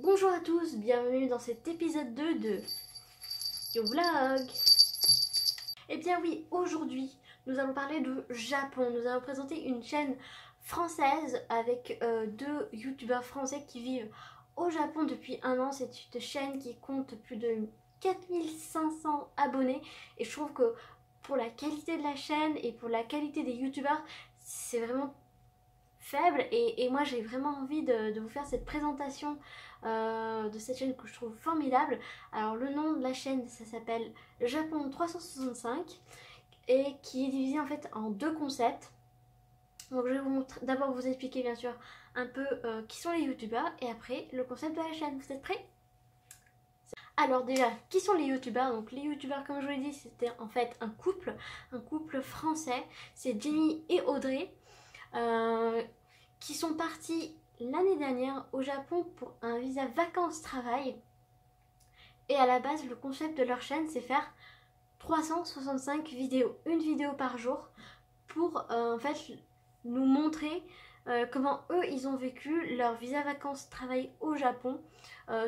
Bonjour à tous, bienvenue dans cet épisode 2 de YoVlog. Eh bien oui, aujourd'hui nous allons parler de Japon. Nous allons présenter une chaîne française avec deux youtubeurs français qui vivent au Japon depuis un an. C'est une chaîne qui compte plus de 4500 abonnés et je trouve que pour la qualité de la chaîne et pour la qualité des youtubeurs, c'est vraiment faible et moi j'ai vraiment envie de vous faire cette présentation de cette chaîne que je trouve formidable. Alors le nom de la chaîne, ça s'appelle Japon 365 et qui est divisé en fait en deux concepts. Donc je vais d'abord vous expliquer bien sûr un peu qui sont les youtubeurs et après le concept de la chaîne. Vous êtes prêts? Alors déjà, qui sont les youtubeurs? Donc les youtubeurs, comme je vous l'ai dit, c'était en fait un couple français. C'est Jenny et Audrey qui sont partis l'année dernière au Japon pour un visa vacances-travail. Et à la base, le concept de leur chaîne, c'est faire 365 vidéos, une vidéo par jour, pour en fait nous montrer comment eux ils ont vécu leur visa vacances-travail au Japon,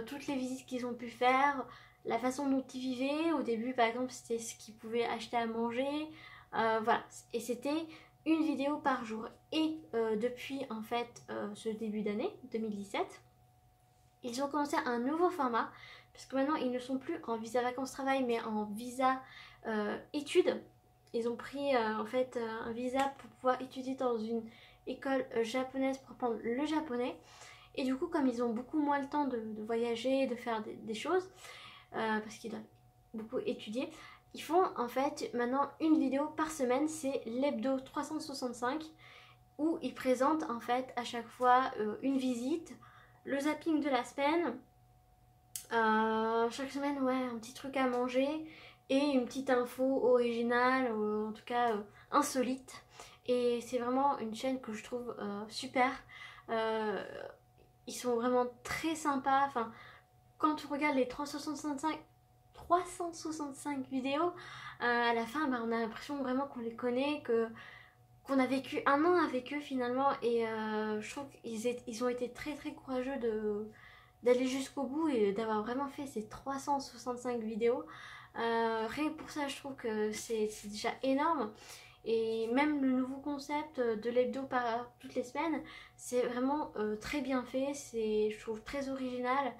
toutes les visites qu'ils ont pu faire, la façon dont ils vivaient. Au début, par exemple, c'était ce qu'ils pouvaient acheter à manger, voilà. Et c'était une vidéo par jour. Et depuis en fait ce début d'année 2017, ils ont commencé un nouveau format, parce que maintenant ils ne sont plus en visa vacances-travail mais en visa études. Ils ont pris en fait un visa pour pouvoir étudier dans une école japonaise pour apprendre le japonais. Et du coup, comme ils ont beaucoup moins le temps de voyager, de faire des choses, parce qu'ils doivent beaucoup étudier, ils font en fait maintenant une vidéo par semaine. C'est l'hebdo 365 où ils présentent en fait à chaque fois une visite, le zapping de la semaine, chaque semaine ouais, un petit truc à manger et une petite info originale, en tout cas insolite. Et c'est vraiment une chaîne que je trouve super. Ils sont vraiment très sympas. Enfin, quand tu regardes les 365 vidéos, à la fin, bah, on a l'impression vraiment qu'on les connaît, qu'on a vécu un an avec eux finalement. Et je trouve qu'ils ont été très très courageux d'aller jusqu'au bout et d'avoir vraiment fait ces 365 vidéos. Rien que pour ça, je trouve que c'est déjà énorme. Et même le nouveau concept de l'hebdo par toutes les semaines, c'est vraiment très bien fait, c'est je trouve très original.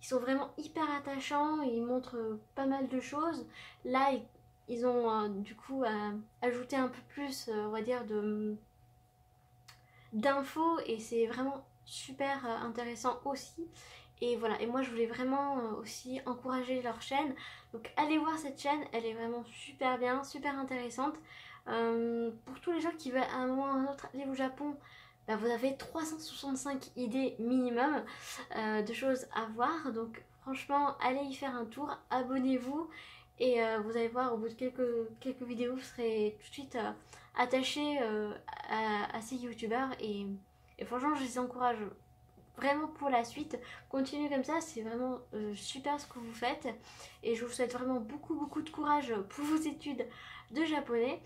Ils sont vraiment hyper attachants, ils montrent pas mal de choses. Là, ils ont du coup ajouté un peu plus, on va dire, d'infos et c'est vraiment super intéressant aussi. Et voilà, et moi je voulais vraiment aussi encourager leur chaîne. Donc allez voir cette chaîne, elle est vraiment super bien, super intéressante. Pour tous les gens qui veulent à un moment ou à un autre aller au Japon, bah, vous avez 365 idées minimum de choses à voir. Donc franchement, allez y faire un tour, abonnez-vous. Et vous allez voir, au bout de quelques vidéos, vous serez tout de suite attaché à ces youtubeurs. Et franchement, je les encourage vraiment pour la suite. Continuez comme ça, c'est vraiment super ce que vous faites. Et je vous souhaite vraiment beaucoup de courage pour vos études de japonais.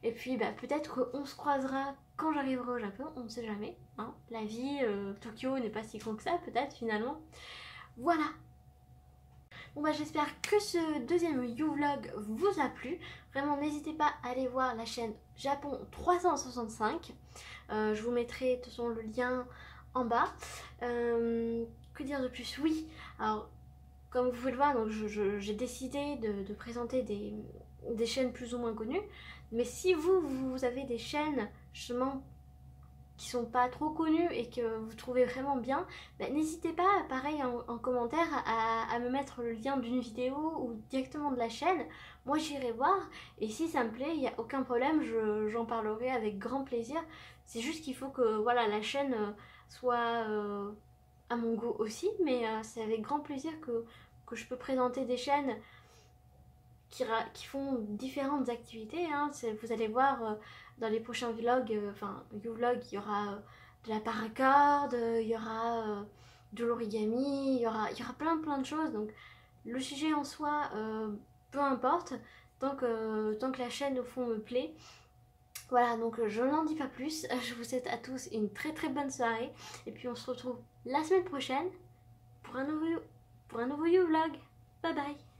Et puis bah, peut-être qu'on se croisera quand j'arriverai au Japon, on ne sait jamais. Hein. La vie, Tokyo n'est pas si grand que ça peut-être finalement. Voilà. Bon bah j'espère que ce deuxième YoVlog vous a plu. Vraiment n'hésitez pas à aller voir la chaîne Japon 365. Je vous mettrai de toute façon le lien en bas. Que dire de plus? Oui, alors comme vous pouvez le voir, j'ai décidé de présenter des chaînes plus ou moins connues. Mais si vous avez des chaînes justement qui sont pas trop connues et que vous trouvez vraiment bien, bah, n'hésitez pas, pareil en commentaire, à me mettre le lien d'une vidéo ou directement de la chaîne. Moi j'irai voir et si ça me plaît, il n'y a aucun problème, j'en parlerai avec grand plaisir. C'est juste qu'il faut que voilà, la chaîne soit à mon goût aussi, mais c'est avec grand plaisir que je peux présenter des chaînes qui font différentes activités. Hein. Vous allez voir dans les prochains vlogs, enfin YoVlog, il y aura de la paracorde, il y aura de l'origami, il y aura plein de choses. Donc le sujet en soi, peu importe, tant que la chaîne au fond me plaît. Voilà, donc je n'en dis pas plus. Je vous souhaite à tous une très bonne soirée. Et puis on se retrouve la semaine prochaine pour un nouveau vlog. Bye bye.